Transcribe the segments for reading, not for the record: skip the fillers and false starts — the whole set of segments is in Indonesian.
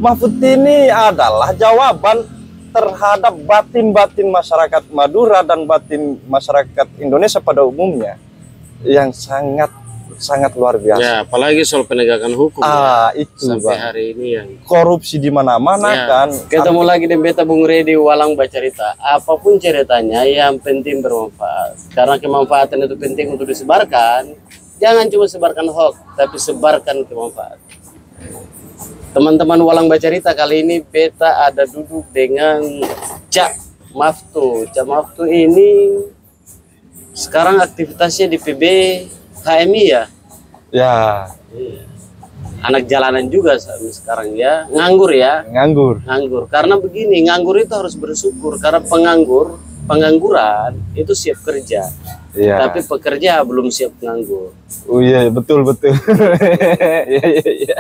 Mahfud ini adalah jawaban terhadap batin-batin masyarakat Madura dan batin masyarakat Indonesia pada umumnya yang sangat luar biasa. Ya, apalagi soal penegakan hukum. Itu sampai Bang. hari ini yang Korupsi di mana-mana ya, kan. Ketemu lagi di Beta Bung Redi Walang Bacarita. Apapun ceritanya yang penting bermanfaat. Karena kemanfaatan itu penting untuk disebarkan. Jangan cuma sebarkan hoax, tapi sebarkan kemanfaat. Teman-teman Walang Bacarita, kali ini Beta ada duduk dengan Cak Maftu. Cak Maftu ini sekarang aktivitasnya di PB HMI ya? Ya. Anak jalanan juga sekarang ya, nganggur ya? Nganggur. Karena begini, nganggur itu harus bersyukur. Karena pengangguran itu siap kerja. Ya. Tapi pekerja belum siap nganggur. Oh iya, betul. Iya.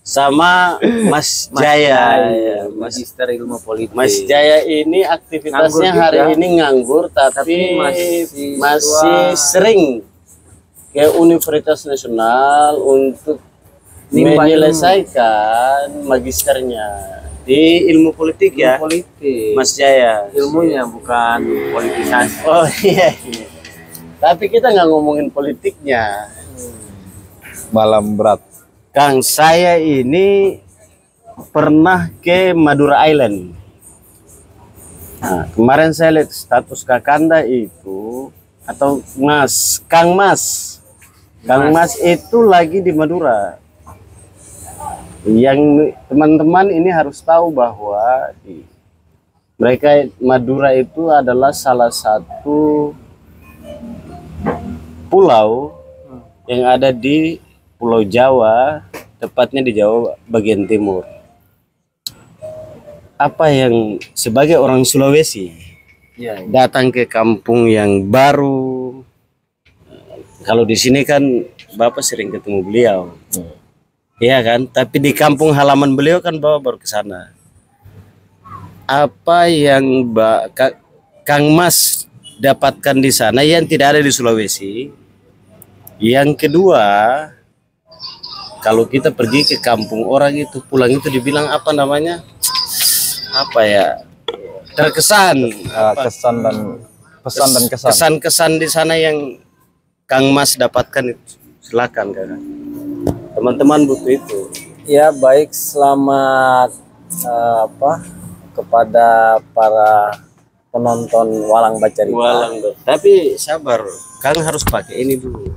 Sama Mas Jaya, Magister Ilmu Politik. Mas Jaya ini aktivitasnya hari ini nganggur, tapi masih sering ke Universitas Nasional untuk menyelesaikan magisternya di ilmu politik ya. Politik. Mas Jaya. Ilmunya bukan politisasi. Oh iya. Tapi kita nggak ngomongin politiknya. Malam berat. Kang, saya ini pernah ke Madura Island. Nah, kemarin saya lihat status Kakanda itu, atau Kang Mas itu lagi di Madura. Yang teman-teman ini harus tahu bahwa mereka Madura itu adalah salah satu pulau yang ada di Pulau Jawa, tepatnya di Jawa bagian timur. Apa yang sebagai orang Sulawesi datang ke kampung yang baru, kalau di sini kan Bapak sering ketemu beliau, iya kan? Tapi di kampung halaman beliau kan Bapak baru ke sana. Apa yang Kang Mas dapatkan di sana yang tidak ada di Sulawesi? Yang kedua, kalau kita pergi ke kampung orang itu pulang itu dibilang apa namanya? Apa ya? Terkesan, Kesan dan pesan dan kesan. Kesan-kesan di sana yang Kang Mas dapatkan itu. Silakan Kang. Teman-teman butuh itu. Ya, baik, selamat kepada para penonton Walang Bacarita. Tapi sabar, Kang harus pakai ini dulu.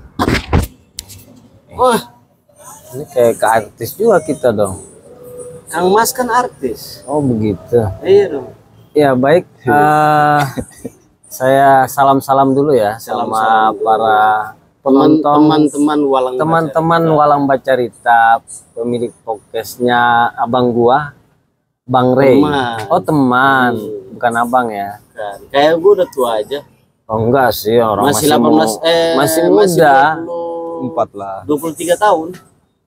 Wah, ini kayak ke artis juga kita dong. Kang Mas kan artis. Oh begitu. Iya dong. Ya baik, saya salam-salam dulu ya sama para penonton, teman-teman Walang Bacarita, pemilik podcastnya abang gua, Bang Rey. Oh teman, bukan abang ya. Kan. Kayak gua udah tua aja. Oh enggak sih, orang masih 18 masih muda. 4 lah. 23 tahun.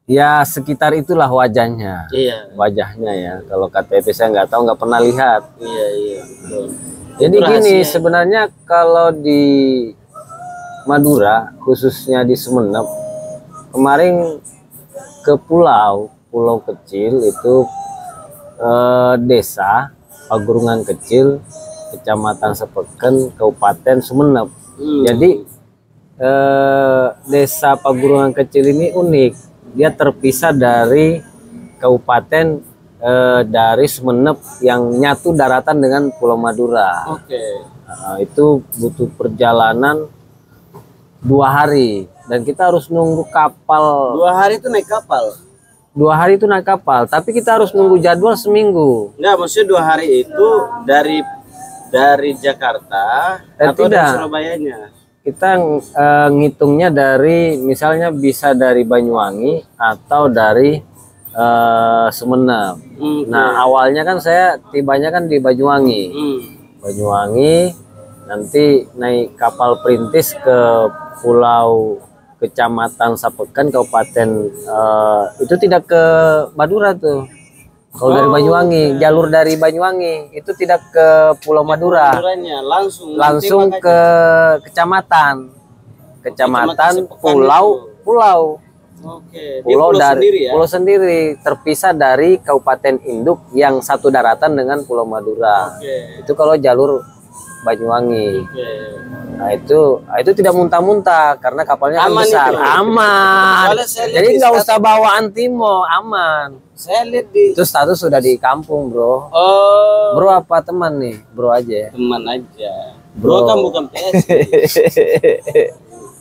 Ya sekitar itulah wajahnya. Iya. Wajahnya ya. Kalau KTP saya nggak tahu, nggak pernah lihat. Iya. Betul. Jadi gini, sebenarnya kalau di Madura, khususnya di Sumeneb, kemarin ke pulau kecil itu desa Pagurungan Kecil, Kecamatan Sepeken, Kabupaten Sumeneb. Jadi desa Pagurungan Kecil ini unik, dia terpisah dari kabupaten dari Sumeneb yang nyatu daratan dengan Pulau Madura. Itu butuh perjalanan 2 hari dan kita harus nunggu kapal. 2 hari itu naik kapal. 2 hari itu naik kapal, tapi kita harus nunggu jadwal seminggu. Enggak, maksudnya 2 hari itu dari Jakarta atau tidak. dari Surabayanya? Kita ngitungnya dari, misalnya bisa dari Banyuwangi atau dari Sumeneb. Nah awalnya kan saya tibanya kan di Banyuwangi. Banyuwangi, nanti naik kapal perintis ke Pulau Kecamatan Sapeken, Kabupaten itu tidak ke Madura tuh. Kalau dari Banyuwangi, jalur dari Banyuwangi itu tidak ke Pulau Madura, langsung ke kecamatan, Pulau. Oke. Dia Pulau dari sendiri ya. pulau sendiri, terpisah dari kabupaten induk yang satu daratan dengan Pulau Madura. Oke. Itu kalau jalur Banyuwangi. Oke. Nah itu tidak muntah-muntah karena kapalnya kan Aman besar, itu. aman. Soalnya saya lihat Jadi di nggak status- usah bawa antimo, aman. Saya lihat di. Itu status sudah di kampung, bro. Oh. Bro apa teman nih? Bro aja ya. Teman aja. Bro. Bro kan bukan PS.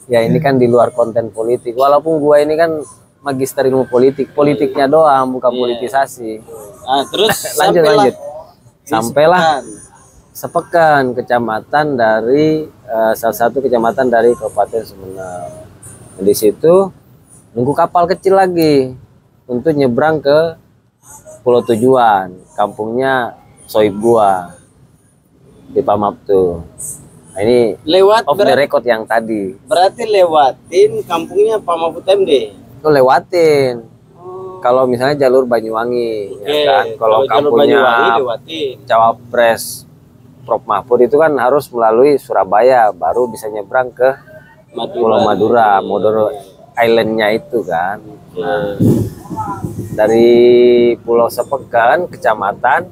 Ya ini kan di luar konten politik. Walaupun gua ini kan magister ilmu politik, politiknya doang, bukan Iya. politisasi. Ah, terus Lanjut. Sampailah Sepekan. Sepekan, kecamatan dari salah satu kecamatan dari Kabupaten Sumeneb. Di situ nunggu kapal kecil lagi untuk nyebrang ke pulau tujuan, kampungnya Soib gua di Pamaptu. Nah, ini Lewat off the record yang tadi. berarti lewatin kampungnya Pak Mahfud MD. Itu lewatin. Kalau misalnya jalur Banyuwangi, ya Oke, kan? Kalau jalur kampungnya Banyuwangi lewatin. Cawapres Prof Mahfud itu kan harus melalui Surabaya, baru bisa nyebrang ke Pulau Madura, Islandnya itu kan. Nah, dari Pulau Sepekan, kecamatan,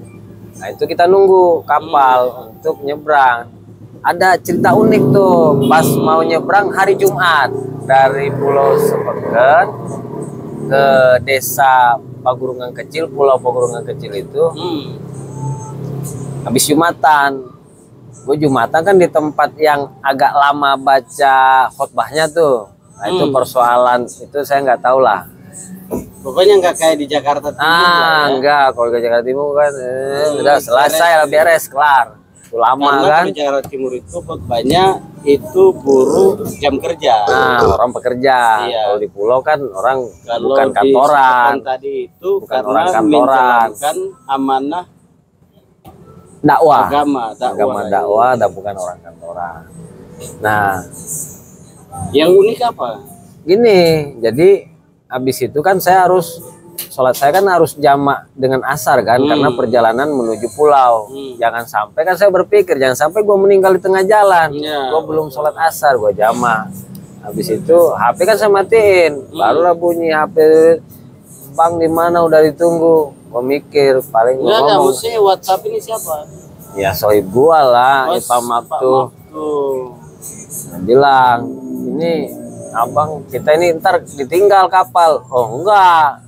nah itu kita nunggu kapal untuk nyebrang. Ada cerita unik tuh, pas mau nyebrang hari Jumat dari Pulau Sepekan ke desa Pagurungan Kecil, Pulau Pagurungan Kecil itu. Habis Jumatan, gue Jumatan kan di tempat yang agak lama baca khotbahnya tuh. Nah, itu persoalan itu saya nggak tahu lah. Pokoknya nggak kayak di Jakarta Timur lah ya. Enggak, kalau ke Jakarta Timur kan udah selesai lah, beres, kelar. Itu lama Karena kan. di Jakarta Timur itu khotbahnya itu buruh jam kerja. Nah, orang pekerja. Iya. Kalau di pulau kan orang Kalau bukan di kantoran, Sepekan tadi itu Bukan karena orang kantoran. menjalankan amanah dakwah. agama Dakwah dan bukan orang kantoran. Nah, Yang unik apa? gini, jadi habis itu kan saya harus sholat, saya kan harus jamak dengan asar kan, karena perjalanan menuju pulau. Jangan sampai kan saya berpikir jangan sampai gue meninggal di tengah jalan, Iya. gue belum sholat asar, gue jamak. Habis itu HP kan saya matiin, barulah bunyi HP, bang di mana udah ditunggu. Gue mikir paling Enggak, ngomong, maksudnya WhatsApp ini siapa? ya sohib gua lah, Ipam tuh bilang, ini abang kita ini ntar ditinggal kapal. Oh enggak,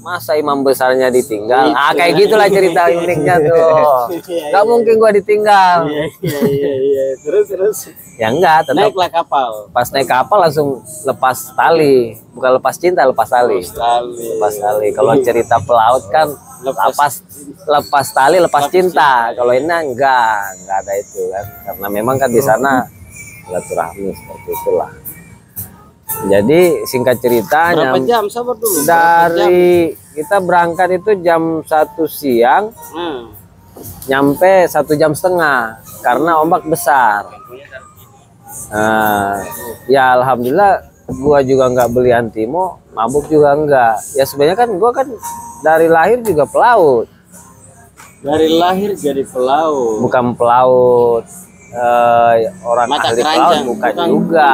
masa imam besarnya ditinggal? Ah kayak gitulah cerita uniknya tuh. Gak mungkin gua ditinggal. Iya. Terus. Ya enggak, tetap Naiklah kapal. pas naik kapal langsung lepas tali, bukan lepas cinta, lepas tali. Lepas tali. Kalau cerita pelaut kan lepas tali, lepas cinta. Kalau ini enggak ada itu kan, karena memang kan di sana silaturahmi seperti itulah. Jadi singkat cerita, Berapa jam? Sabar dulu. dari kita berangkat itu jam 1 siang, nyampe 1,5 jam karena ombak besar. Nah, ya alhamdulillah gua juga nggak beli antimo, mabuk juga enggak. Ya sebenarnya kan gua kan dari lahir juga pelaut. Dari lahir jadi pelaut. Bukan pelaut orang Mata ahli pelaut, keranjang, bukan bukan juga.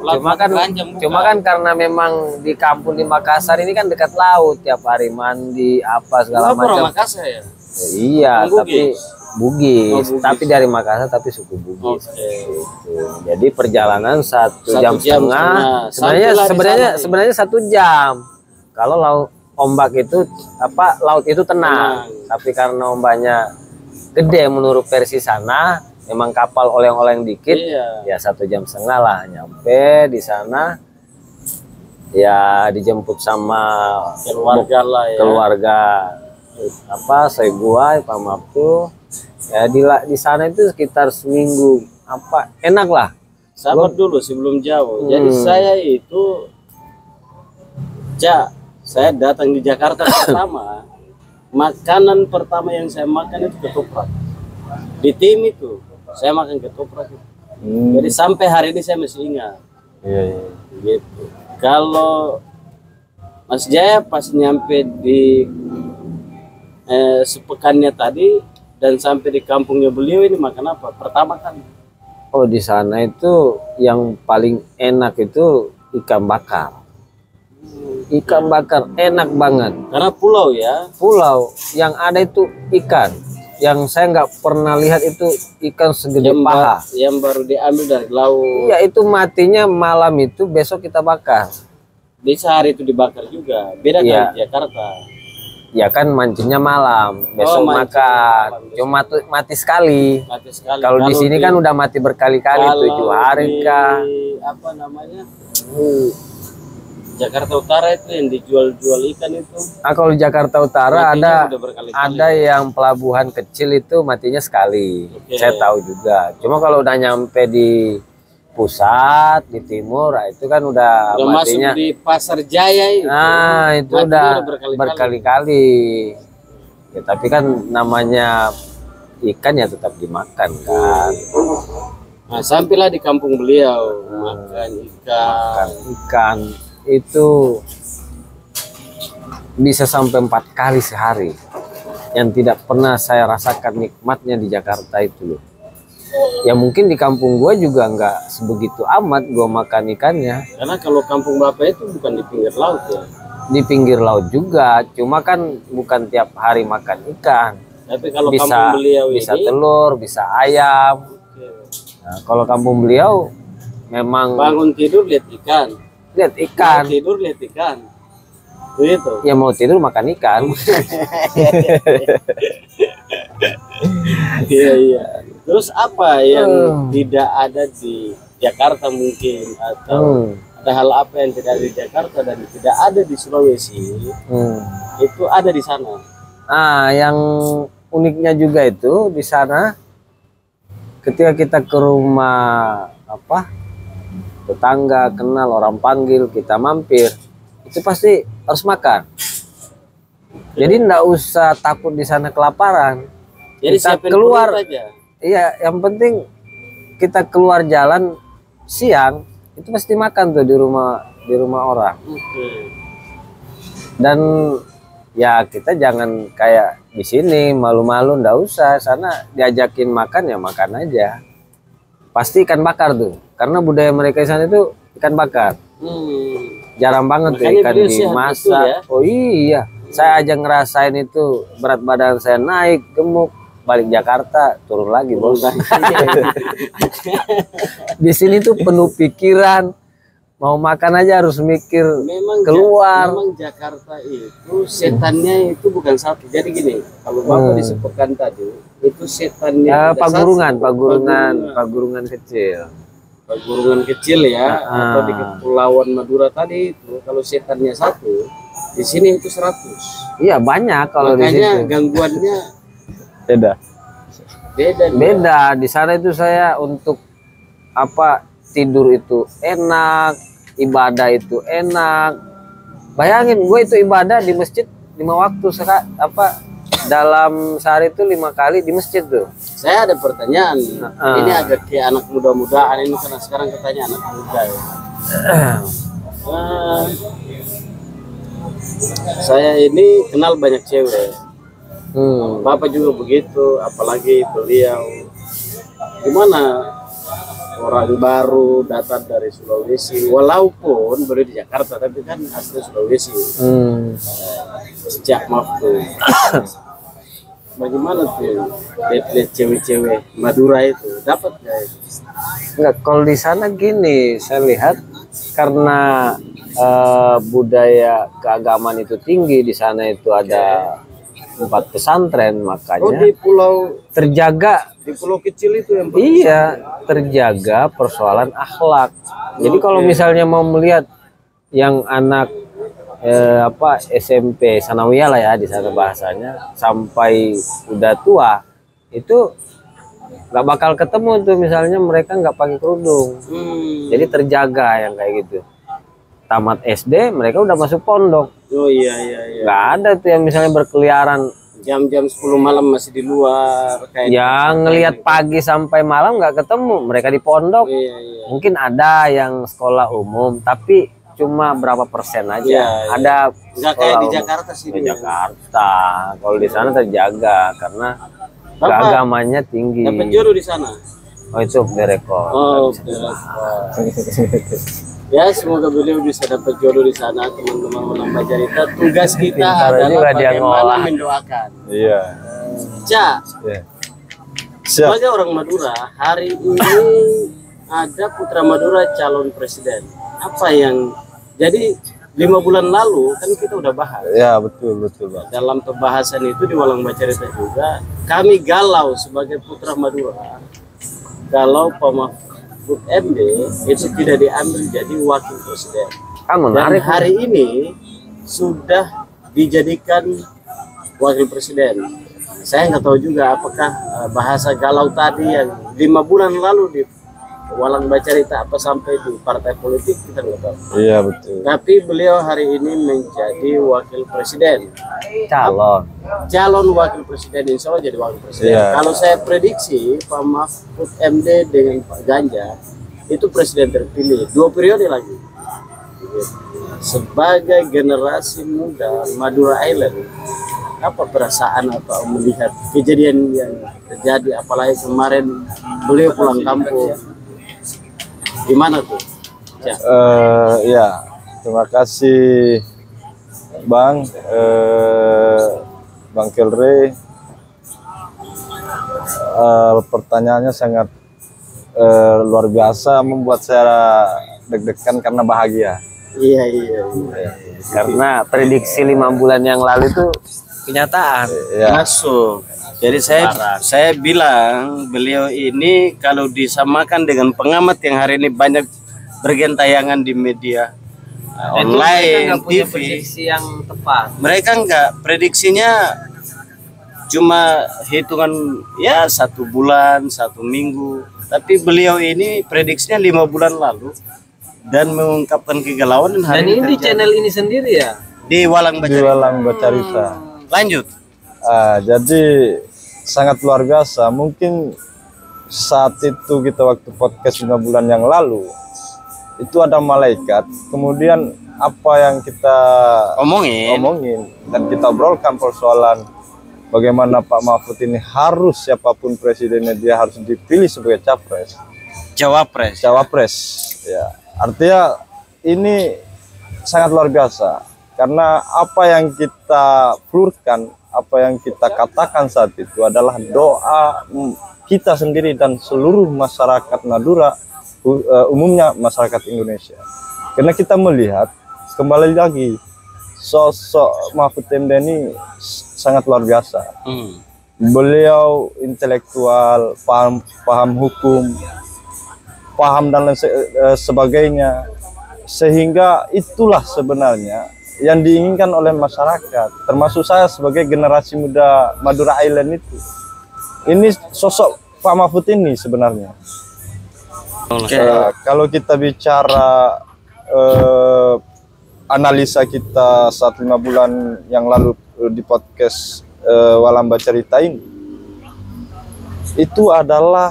pelaut mata keranjang, bukan. Cuma kan karena memang di kampung di Makassar ini kan dekat laut, tiap hari mandi apa segala Lu orang macam. Makassar ya? Iya, Bugis? tapi Bugis, Oh, Bugis. tapi dari Makassar tapi suku Bugis. Oke. Gitu. Jadi perjalanan 1,5 jam. setengah. Sebenarnya Sampailah di sebenarnya sana, sebenarnya 1 jam. Kalau ombak itu laut itu tenang. Tapi karena ombaknya gede menurut versi sana, memang kapal oleng-oleng dikit. Iya. Ya 1,5 jam lah nyampe di sana. Ya dijemput sama Keluarga lah ya. keluarga saya gua Pamaptu. Ya di sana itu sekitar seminggu, enak lah. Sabar dulu sebelum jauh. Jadi saya itu saya datang di Jakarta pertama, makanan pertama yang saya makan itu ketoprak. Di tim itu saya makan ketoprak itu. Jadi sampai hari ini saya masih ingat. Iya. Gitu. Kalau Mas Jaya pas nyampe di sepekannya tadi dan sampai di kampungnya beliau ini makan apa? Pertama kan? Oh di sana itu yang paling enak itu ikan bakar. Ikan bakar enak banget. Karena pulau ya. Pulau yang ada itu ikan. Yang saya nggak pernah lihat itu ikan segede paha. Yang baru diambil dari laut. Iya, itu matinya malam itu, besok kita bakar. Di sehari itu dibakar juga. Beda Iya. kan di Jakarta. Ya kan mancingnya malam, besok mancingnya makan. malam, Cuma mati sekali. Mati sekali. Kalau di sini kan udah mati berkali-kali, 7 hari kah. Apa namanya? Jakarta Utara itu yang dijual-jual ikan itu. Nah, kalau di Jakarta Utara Matinya udah berkali-kali. ada yang pelabuhan kecil itu matinya sekali. Oke. Saya tahu juga. Cuma kalau udah nyampe di pusat, di timur, nah itu kan udah Udah masuk matinya. di Pasar Jaya itu. Nah, itu Matinya udah berkali-kali. berkali-kali. Ya, tapi kan namanya ikan ya tetap dimakan kan. Nah, sampailah di kampung beliau makan ikan. Makan ikan itu bisa sampai 4 kali sehari. Yang tidak pernah saya rasakan nikmatnya di Jakarta itu loh. Ya mungkin di kampung gua juga nggak sebegitu amat gua makan ikannya. Karena kalau kampung Bapak itu bukan di pinggir laut ya. Di pinggir laut juga, cuma kan bukan tiap hari makan ikan. Tapi kalau Bisa kampung beliau bisa ini telur, bisa ayam. Nah, kalau kampung beliau memang bangun tidur lihat ikan. lihat Mau ikan. tidur lihat ikan. Begitu. Ya mau tidur makan ikan. Iya iya. Terus apa yang tidak ada di Jakarta mungkin atau ada hal apa yang tidak ada di Jakarta dan tidak ada di Sulawesi itu ada di sana. Ah, yang uniknya juga itu di sana ketika kita ke rumah tetangga kenal orang panggil kita mampir itu pasti harus makan. Jadi nggak usah takut di sana kelaparan. Jadi Kita siapin keluar. perut aja. Iya, yang penting kita keluar jalan siang itu pasti makan tuh di rumah orang. Oke. Dan ya kita jangan kayak di sini malu-malu, ndak usah. Sana diajakin makan ya makan aja. Pasti ikan bakar tuh, karena budaya mereka di sana itu ikan bakar. Jarang banget tuh Makanya ikan beliau sehat dimasak. betul ya. Oh iya, saya aja ngerasain itu berat badan saya naik, gemuk. Balik Jakarta turun lagi bos. Di sini tuh penuh pikiran, mau makan aja harus mikir keluar. Memang Jakarta itu setannya itu bukan satu. Jadi gini, kalau Bapak disebutkan tadi itu setannya ada Pagurungan kecil. Pagurungan kecil ya, atau di Kepulauan Madura tadi itu kalau setannya satu, di sini itu 100. Iya banyak kalau di Makanya situ. gangguannya Beda. beda. Di sana itu saya untuk tidur itu enak, ibadah itu enak. Bayangin gue itu ibadah di masjid 5 waktu dalam sehari itu 5 kali di masjid tuh. Saya ada pertanyaan. Ini agak kayak anak muda-mudaan ini karena sekarang katanya anak muda ya. Saya ini kenal banyak cewek. Bapak juga begitu, apalagi beliau. Gimana orang baru datang dari Sulawesi, walaupun baru di Jakarta, tapi kan asli Sulawesi. Sejak tuh. Bagaimana tuh lihat cewek-cewek Madura itu dapat nggak? Enggak, kalau di sana gini, saya lihat karena budaya keagamaan itu tinggi di sana itu ada 4 pesantren, makanya di pulau terjaga. Di pulau kecil itu yang Iya, terjaga persoalan akhlak. Jadi kalau misalnya mau melihat yang anak SMP sanawiyah lah ya di sana bahasanya sampai udah tua itu nggak bakal ketemu tuh misalnya mereka nggak pakai kerudung. Jadi terjaga yang kayak gitu. Tamat SD mereka udah masuk pondok. Oh iya. Nggak ada tuh yang misalnya berkeliaran jam-jam 10 malam masih di luar kayak yang ngelihat pagi sampai malam nggak ketemu mereka di pondok. Iya. Mungkin ada yang sekolah umum tapi cuma berapa persen aja. Iya. Ada nggak kayak di Jakarta sih. Di Jakarta kalau di sana terjaga karena keagamannya tinggi. Dapat jodoh di sana. Oh itu direkod. Oh, Ya, semoga beliau bisa dapat jodoh di sana, teman-teman Walang Bacarita. Tugas kita Pintar adalah juga dia bagaimana ngolah. mendoakan. Iya. Cak, Iya. Siap. sebagai orang Madura, hari ini ada putra Madura calon presiden. Apa yang jadi 5 bulan lalu kan kita udah bahas. Ya, betul Bang. Dalam pembahasan itu di Walang Bacarita juga kami galau sebagai putra Madura kalau Pak Mahfud MD itu tidak diambil jadi wakil presiden. Kan Dan menarik. hari ini sudah dijadikan wakil presiden. Saya nggak tahu juga apakah bahasa galau tadi yang 5 bulan lalu di Walang Bacarita apa sampai di partai politik kita nggak tahu. Iya, betul. Tapi beliau hari ini menjadi wakil presiden, calon wakil presiden, insya Allah jadi wakil presiden. Iya. Kalau saya prediksi Pak Mahfud MD dengan Pak Ganjar itu presiden terpilih 2 periode lagi. Sebagai generasi muda Madura Island, apa perasaan apa melihat kejadian yang terjadi, apalagi kemarin beliau pulang kampung, gimana tuh? Ya. Ya, terima kasih Bang Bang Kelre. Pertanyaannya sangat luar biasa, membuat saya deg-degan karena bahagia. Iya. Karena prediksi 5 bulan yang lalu itu kenyataan. Ya, Masuk. Jadi saya bilang beliau ini kalau disamakan dengan pengamat yang hari ini banyak bergentayangan di media online, TV, prediksi yang tepat. mereka enggak, prediksinya cuma hitungan ya 1 bulan, 1 minggu. Tapi beliau ini prediksinya 5 bulan lalu dan mengungkapkan kegalauan dan hari Dan ini di terjadi. channel ini sendiri ya. Di Walang di Bacarita. Walang Bacarita. Lanjut. Jadi sangat luar biasa. Mungkin saat itu kita waktu podcast 5 bulan yang lalu itu ada malaikat. Kemudian apa yang kita omongin dan kita obrolkan persoalan bagaimana Pak Mahfud ini harus siapapun presidennya dia harus dipilih sebagai Cawapres. Ya, artinya ini sangat luar biasa karena apa yang kita flurkan, apa yang kita katakan saat itu adalah doa kita sendiri dan seluruh masyarakat Madura, umumnya masyarakat Indonesia. Karena kita melihat kembali lagi sosok Mahfud MD ini sangat luar biasa. Beliau intelektual, paham hukum, paham dan lain sebagainya, sehingga itulah sebenarnya yang diinginkan oleh masyarakat, termasuk saya sebagai generasi muda Madura Island itu. Ini sosok Pak Mahfud ini sebenarnya. Kalau kita bicara analisa kita saat 5 bulan yang lalu di podcast Walang Bacarita ini, itu adalah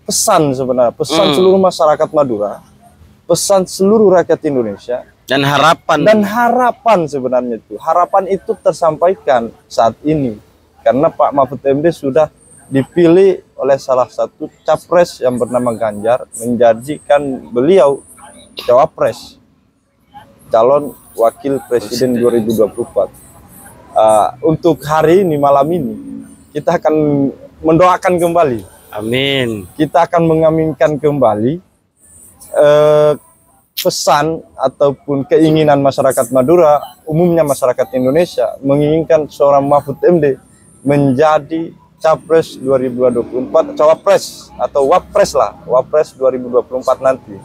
pesan sebenarnya, pesan seluruh masyarakat Madura, pesan seluruh rakyat Indonesia, Dan harapan sebenarnya itu. Harapan itu tersampaikan saat ini karena Pak Mahfud MD sudah dipilih oleh salah satu capres yang bernama Ganjar, menjadikan beliau cawapres, calon wakil presiden 2024. Untuk hari ini, malam ini, kita akan mendoakan kembali. Amin. Kita akan mengaminkan kembali pesan ataupun keinginan masyarakat Madura, umumnya masyarakat Indonesia, menginginkan seorang Mahfud MD menjadi capres 2024, cawapres atau wapres lah, wapres 2024 nanti.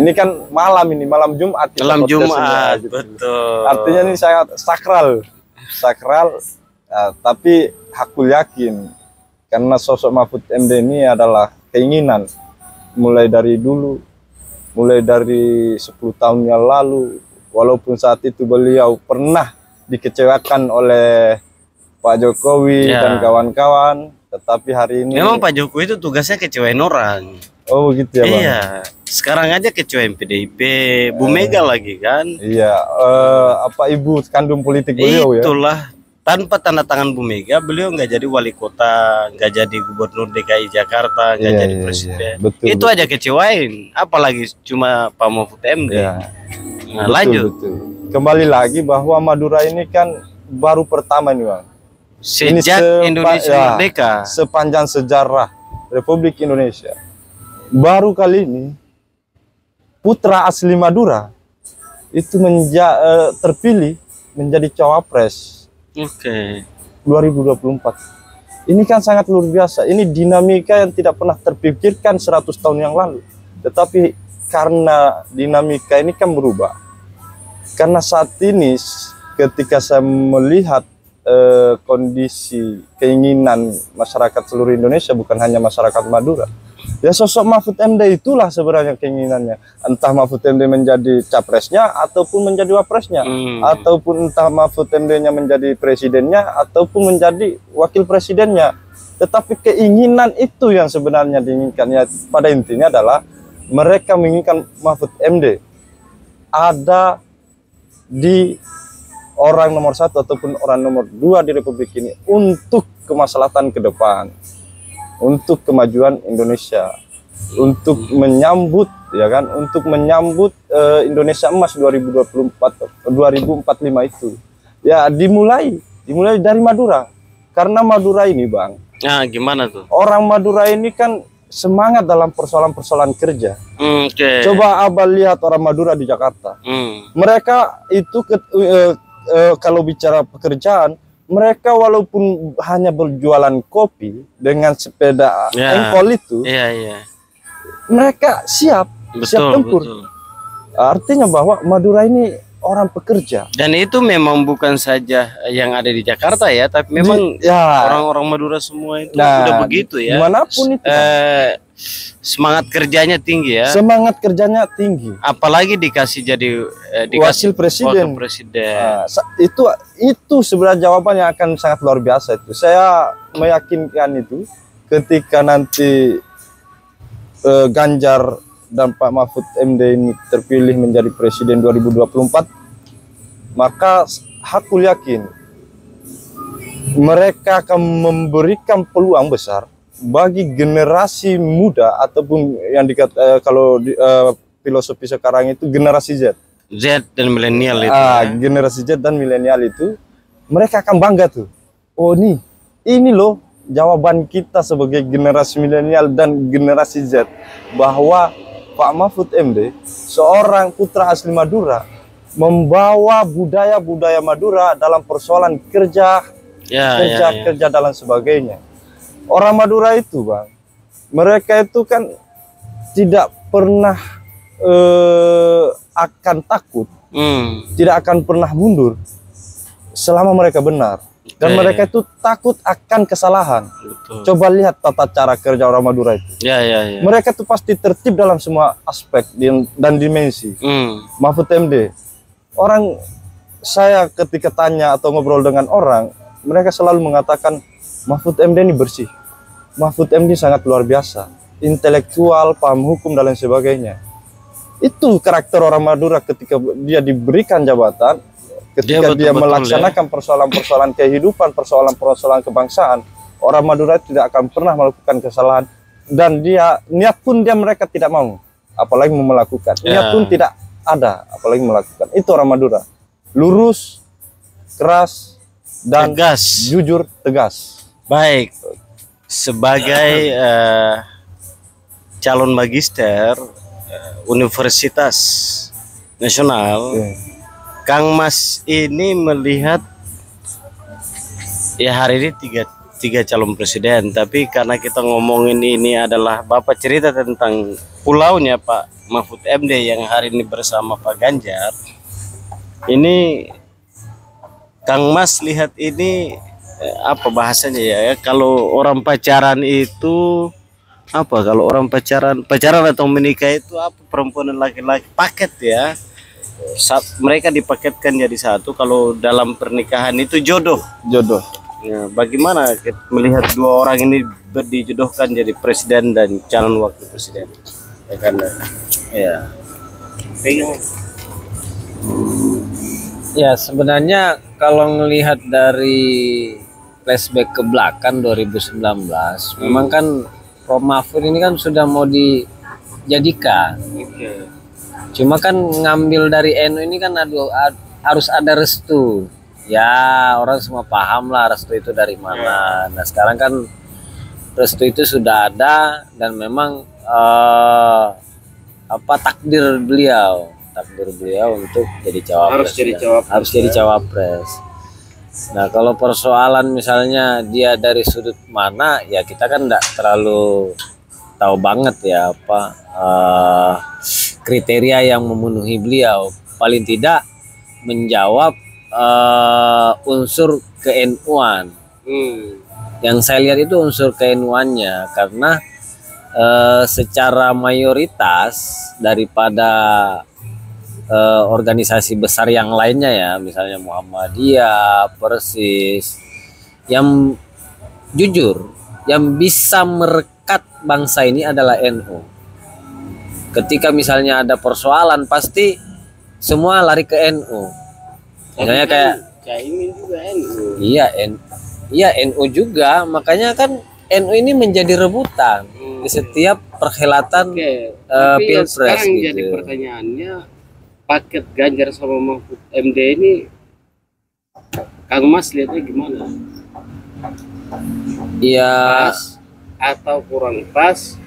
Ini kan malam Jumat. Malam Jumat, gitu. betul. Artinya ini sangat sakral, tapi hakul yakin karena sosok Mahfud MD ini adalah keinginan mulai dari dulu. Mulai dari 10 tahun yang lalu, walaupun saat itu beliau pernah dikecewakan oleh Pak Jokowi dan kawan-kawan, tetapi hari ini memang Pak Jokowi itu tugasnya kecewain orang. Oh begitu ya Bang? Iya, sekarang aja kecewain PDIP, Bu Mega lagi kan. Iya, apa ibu kandung politik beliau ya? Itulah tanpa tanda tangan Bu Mega, beliau nggak jadi wali kota, nggak jadi gubernur DKI Jakarta, nggak Iya, jadi iya, presiden. iya. Betul, Itu betul. aja kecewain, apalagi cuma Pak Mahfud MD. Ya, Nah, betul, lanjut. betul. Kembali lagi bahwa Madura ini kan baru pertama nih Bang. Sejak Indonesia merdeka. Sepanjang sejarah Republik Indonesia, baru kali ini putra asli Madura itu terpilih menjadi cawapres Oke. 2024. Ini kan sangat luar biasa. Ini dinamika yang tidak pernah terpikirkan 100 tahun yang lalu. Tetapi karena dinamika ini kan berubah. Karena saat ini ketika saya melihat kondisi keinginan masyarakat seluruh Indonesia, bukan hanya masyarakat Madura, ya sosok Mahfud MD itulah sebenarnya keinginannya. Entah Mahfud MD menjadi capresnya ataupun menjadi wapresnya, ataupun entah Mahfud MD-nya menjadi presidennya ataupun menjadi wakil presidennya. Tetapi keinginan itu yang sebenarnya diinginkan, ya pada intinya adalah mereka menginginkan Mahfud MD ada di orang nomor 1 ataupun orang nomor 2 di Republik ini untuk kemaslahatan ke depan, untuk kemajuan Indonesia, untuk menyambut, ya kan, untuk menyambut Indonesia Emas 2045 itu. Ya dimulai dari Madura. Karena Madura ini, Bang. Nah, gimana tuh? Orang Madura ini kan semangat dalam persoalan-persoalan kerja. Oke. Coba Abah lihat orang Madura di Jakarta. Mereka itu kalau bicara pekerjaan, mereka walaupun hanya berjualan kopi dengan sepeda engkol itu, mereka siap tempur. Betul. Artinya bahwa Madura ini orang pekerja. Dan itu memang bukan saja yang ada di Jakarta ya, tapi memang orang-orang Madura semua itu udah begitu ya. Dimanapun itu. Semangat kerjanya tinggi ya. Semangat kerjanya tinggi. Apalagi dikasih jadi wakil presiden. Itu sebenarnya jawaban yang akan sangat luar biasa itu. Saya meyakinkan itu ketika nanti Ganjar dan Pak Mahfud MD ini terpilih menjadi presiden 2024, maka aku yakin mereka akan memberikan peluang besar bagi generasi muda ataupun yang kalau filosofi sekarang itu generasi Z dan milenial itu. Generasi Z dan milenial itu mereka akan bangga tuh. Oh ini loh jawaban kita sebagai generasi milenial dan generasi Z, bahwa Pak Mahfud MD, seorang putra asli Madura, membawa budaya-budaya Madura dalam persoalan kerja dalam sebagainya. Orang Madura itu, Bang, mereka itu kan tidak pernah akan takut, tidak akan pernah mundur selama mereka benar. Dan mereka itu takut akan kesalahan. Betul. Coba lihat tata cara kerja orang Madura itu. Mereka itu pasti tertib dalam semua aspek dan dimensi. Mahfud MD, orang saya ketika tanya atau ngobrol dengan orang, mereka selalu mengatakan Mahfud MD ini bersih. Mahfud MD sangat luar biasa, intelektual, paham hukum dan lain sebagainya. Itu karakter orang Madura ketika dia diberikan jabatan. Ketika dia melaksanakan persoalan-persoalan kehidupan, persoalan-persoalan kebangsaan, orang Madura tidak akan pernah melakukan kesalahan, dan niat pun mereka tidak mau, apalagi mau melakukan. Niat pun tidak ada, apalagi melakukan. Itu orang Madura, lurus, keras, dan tegas. Jujur, tegas. Baik, sebagai calon magister Universitas Nasional, Kang Mas ini melihat ya hari ini tiga calon presiden, tapi karena kita ngomongin ini adalah Bapak cerita tentang pulaunya Pak Mahfud MD yang hari ini bersama Pak Ganjar. Ini Kang Mas lihat ini apa bahasanya ya? Kalau orang pacaran itu apa? Kalau orang pacaran atau menikah itu apa? Perempuan dan laki-laki paket ya. Mereka dipaketkan jadi satu. Kalau dalam pernikahan itu jodoh. Ya, bagaimana melihat dua orang ini dijodohkan jadi presiden dan calon wakil presiden? Ya kan? Ya. Pegang. Ya, sebenarnya kalau ngelihat dari flashback ke belakang 2019, memang kan Prof Mahfud ini kan sudah mau dijadikan. Oke. Cuma kan ngambil dari NU ini kan harus ada restu. Ya, orang semua paham lah restu itu dari mana. Nah, sekarang kan restu itu sudah ada dan memang takdir beliau untuk jadi cawapres. Harus jadi cawapres. Nah, kalau persoalan misalnya dia dari sudut mana, ya kita kan enggak terlalu tahu banget ya kriteria yang memenuhi beliau. Paling tidak menjawab unsur ke-NU-an. Yang saya lihat itu unsur ke-NU-annya, karena secara mayoritas daripada organisasi besar yang lainnya ya, misalnya Muhammadiyah, Persis, yang jujur, yang bisa merekat bangsa ini adalah NU. Ketika misalnya ada persoalan, pasti semua lari ke NU. Misalnya kayak Caimin juga NU. Iya NU juga, makanya kan NU ini menjadi rebutan di setiap perhelatan pilpres. Sekarang gitu. Jadi pertanyaannya, paket Ganjar sama Mahfud MD ini Kang Mas lihatnya gimana? Iya. Pas atau kurang pas,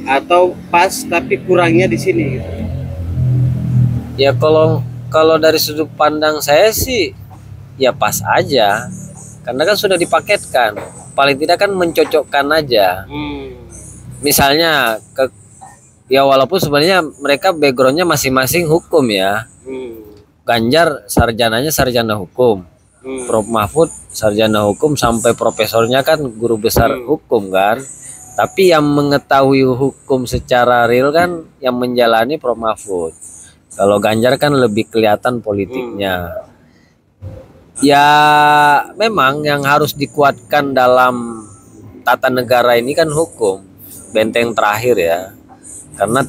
atau pas tapi kurangnya di sini gitu. Ya kalau dari sudut pandang saya sih ya pas aja, karena kan sudah dipaketkan, paling tidak kan mencocokkan aja. Misalnya ya walaupun sebenarnya mereka backgroundnya masing-masing hukum ya. Ganjar sarjananya sarjana hukum, Prof Mahfud sarjana hukum sampai profesornya kan guru besar hukum kan. Tapi yang mengetahui hukum secara real kan yang menjalani Prof Mahfud. Kalau Ganjar kan lebih kelihatan politiknya. Ya memang yang harus dikuatkan dalam tata negara ini kan hukum, benteng terakhir ya. Karena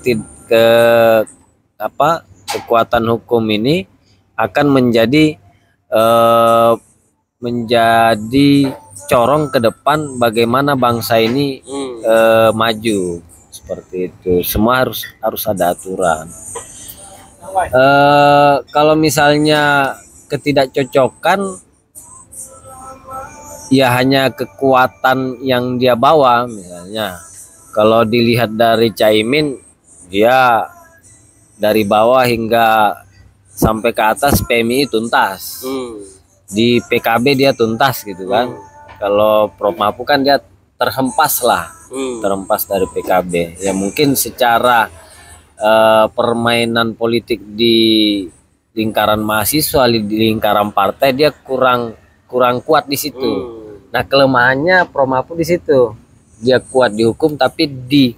kekuatan hukum ini akan menjadi corong ke depan bagaimana bangsa ini maju, seperti itu. Semua harus ada aturan. Kalau misalnya ketidakcocokan, ya hanya kekuatan yang dia bawa. Misalnya kalau dilihat dari Caimin, dia dari bawah hingga sampai ke atas PMI tuntas, di PKB dia tuntas gitu kan. Kalau Prof Mahfud kan dia terhempas dari PKB. Ya mungkin secara permainan politik di lingkaran mahasiswa, di lingkaran partai dia kurang kuat di situ. Nah, kelemahannya Prof Mahfud di situ. Dia kuat di hukum tapi di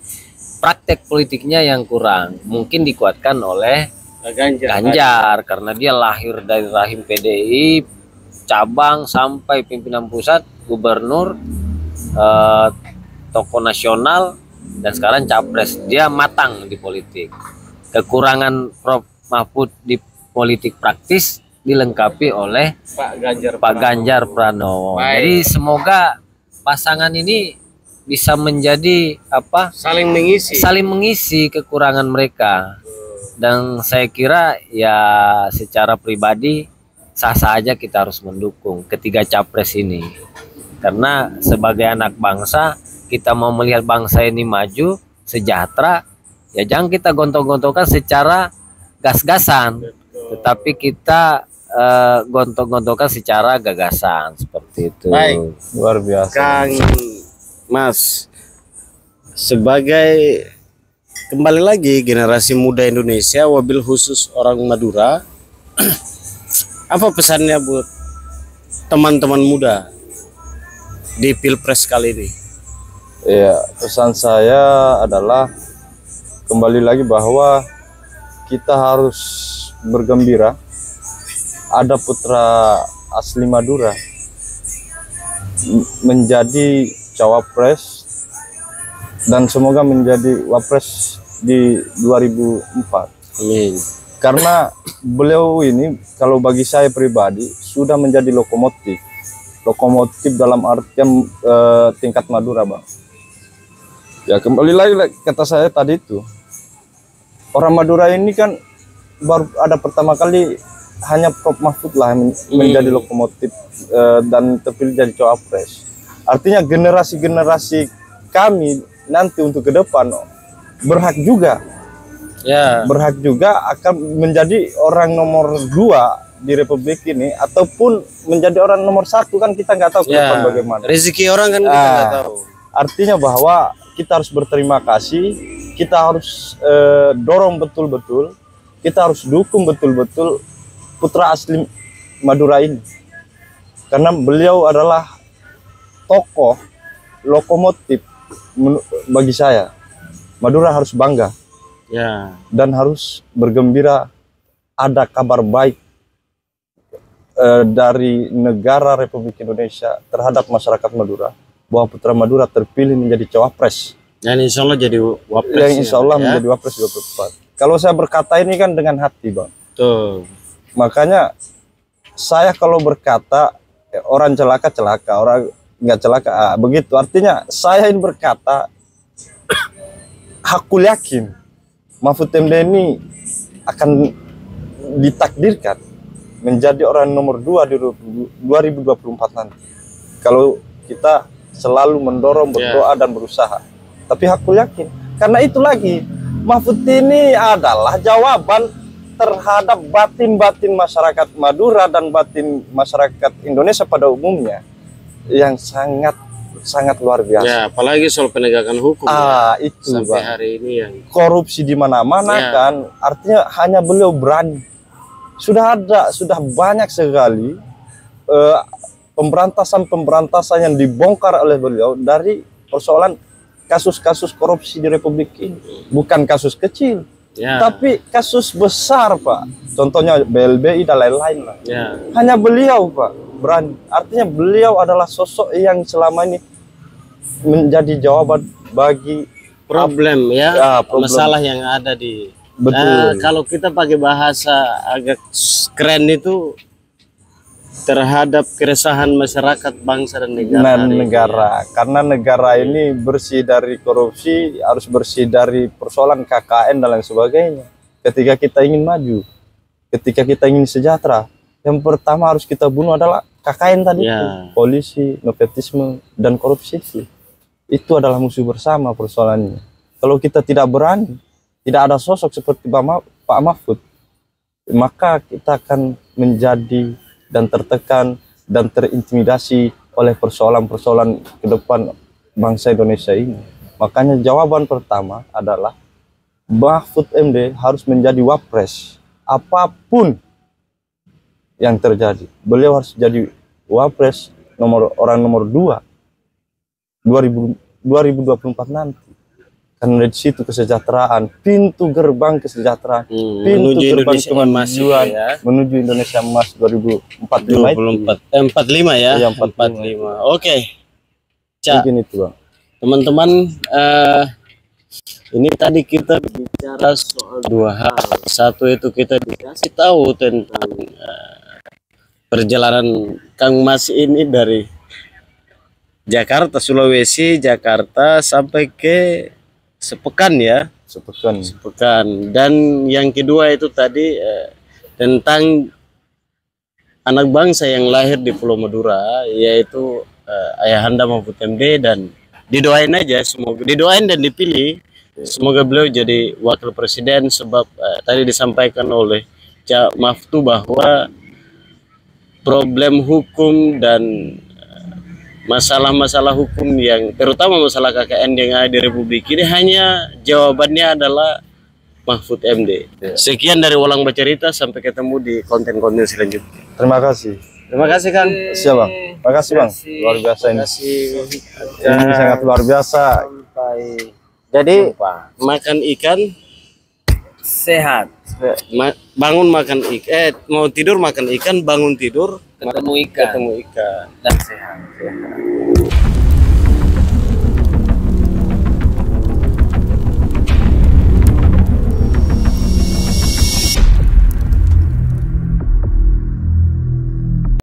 praktek politiknya yang kurang. Mungkin dikuatkan oleh Ganjar karena dia lahir dari rahim PDI, cabang sampai pimpinan pusat, gubernur, tokoh nasional, dan sekarang capres. Dia matang di politik. Kekurangan Prof Mahfud di politik praktis dilengkapi oleh Pak Ganjar Pranowo. Jadi semoga pasangan ini bisa menjadi saling mengisi kekurangan mereka. Dan saya kira ya secara pribadi sah-sah aja kita harus mendukung ketiga capres ini. Karena sebagai anak bangsa, kita mau melihat bangsa ini maju, sejahtera, ya jangan kita gontok-gontokan secara gas-gasan, tetapi kita gontok-gontokan secara gagasan, seperti itu. Baik. Luar biasa. Kang Mas, sebagai kembali lagi generasi muda Indonesia, wabil khusus orang Madura, apa pesannya buat teman-teman muda di Pilpres kali ini? Ya, pesan saya adalah kembali lagi bahwa kita harus bergembira. Ada putra asli Madura menjadi cawapres dan semoga menjadi wapres di 2004. Amin. Karena beliau ini kalau bagi saya pribadi sudah menjadi lokomotif dalam artian tingkat Madura, Bang. Ya kembali lagi kata saya tadi itu, orang Madura ini kan baru ada pertama kali hanya Prof Mahfud lah menjadi lokomotif dan terpilih jadi cawapres. Artinya generasi-generasi kami nanti untuk ke depan berhak juga akan menjadi orang nomor 2 di Republik ini, ataupun menjadi orang nomor 1, kan kita nggak tahu ke depan bagaimana rezeki orang kan kita nggak tahu. Artinya bahwa kita harus berterima kasih, kita harus dorong betul-betul, kita harus dukung betul-betul putra asli Madura ini, karena beliau adalah tokoh lokomotif. Bagi saya Madura harus bangga dan harus bergembira ada kabar baik dari negara Republik Indonesia terhadap masyarakat Madura, bahwa putra Madura terpilih menjadi cawapres dan insya Allah jadi wapres. Yang insya Allah menjadi wapres 24. Kalau saya berkata ini kan dengan hati, Bang. Tuh. Makanya saya kalau berkata orang celaka, orang nggak celaka, begitu. Artinya saya ini berkata, aku yakin Mahfud MD ini akan ditakdirkan menjadi orang nomor 2 di 2024 nanti. Kalau kita selalu mendorong, berdoa dan berusaha. Tapi aku yakin, karena itu lagi, Mahfud ini adalah jawaban terhadap batin-batin masyarakat Madura dan batin masyarakat Indonesia pada umumnya yang sangat luar biasa. Ya, apalagi soal penegakan hukum. Itu sampai Bang. hari ini yang Korupsi di mana-mana kan, artinya hanya beliau berani. Sudah banyak sekali pemberantasan yang dibongkar oleh beliau dari persoalan kasus-kasus korupsi di Republik ini. Bukan kasus kecil, tapi kasus besar, Pak. Contohnya BLBI dan lain-lain lah. Hanya beliau, Pak, berani. Artinya beliau adalah sosok yang selama ini menjadi jawaban bagi problem masalah yang ada di. Betul. Kalau kita pakai bahasa agak keren itu terhadap keresahan masyarakat, bangsa dan negara. Karena negara ini bersih dari korupsi, harus bersih dari persoalan KKN dan lain sebagainya. Ketika kita ingin maju, ketika kita ingin sejahtera, yang pertama harus kita bunuh adalah KKN tadi, polisi, nepotisme, dan korupsi. Itu adalah musuh bersama persoalannya. Kalau kita tidak berani, tidak ada sosok seperti Pak Mahfud, maka kita akan menjadi dan tertekan dan terintimidasi oleh persoalan-persoalan ke depan bangsa Indonesia ini. Makanya jawaban pertama adalah Mahfud MD harus menjadi wapres apapun yang terjadi. Beliau harus jadi wapres orang nomor 2 2024 nanti. Karena di situ kesejahteraan, pintu gerbang kesejahteraan, pintu gerbang kemajuan menuju Indonesia Emas 2045 45 ya. 45. Oke. Cak. Mungkin itu, Bang. Teman-teman, ini tadi kita bicara soal 2 hal. Satu itu kita dikasih tahu tentang perjalanan Kang Mas ini dari Jakarta, Sulawesi, Jakarta sampai ke sepekan ya. Sepekan. Dan yang kedua itu tadi tentang anak bangsa yang lahir di Pulau Madura, yaitu Ayahanda Mahfud MD, dan didoain aja, semoga didoain dan dipilih. Semoga beliau jadi wakil presiden, sebab tadi disampaikan oleh Cak Maftu bahwa problem hukum dan masalah-masalah hukum yang terutama masalah KKN yang ada di Republik ini hanya jawabannya adalah Mahfud MD. Sekian dari Walang Bercerita, sampai ketemu di konten-konten selanjutnya. Terima kasih. Terima kasih Kang. Siap Bang. Makasih Bang. Luar biasa ini. Ini sangat luar biasa. Jadi makan ikan Sehat. Bangun makan ikan, mau tidur makan ikan, bangun tidur Ketemu ikan. ketemu ikan. Dan sehat.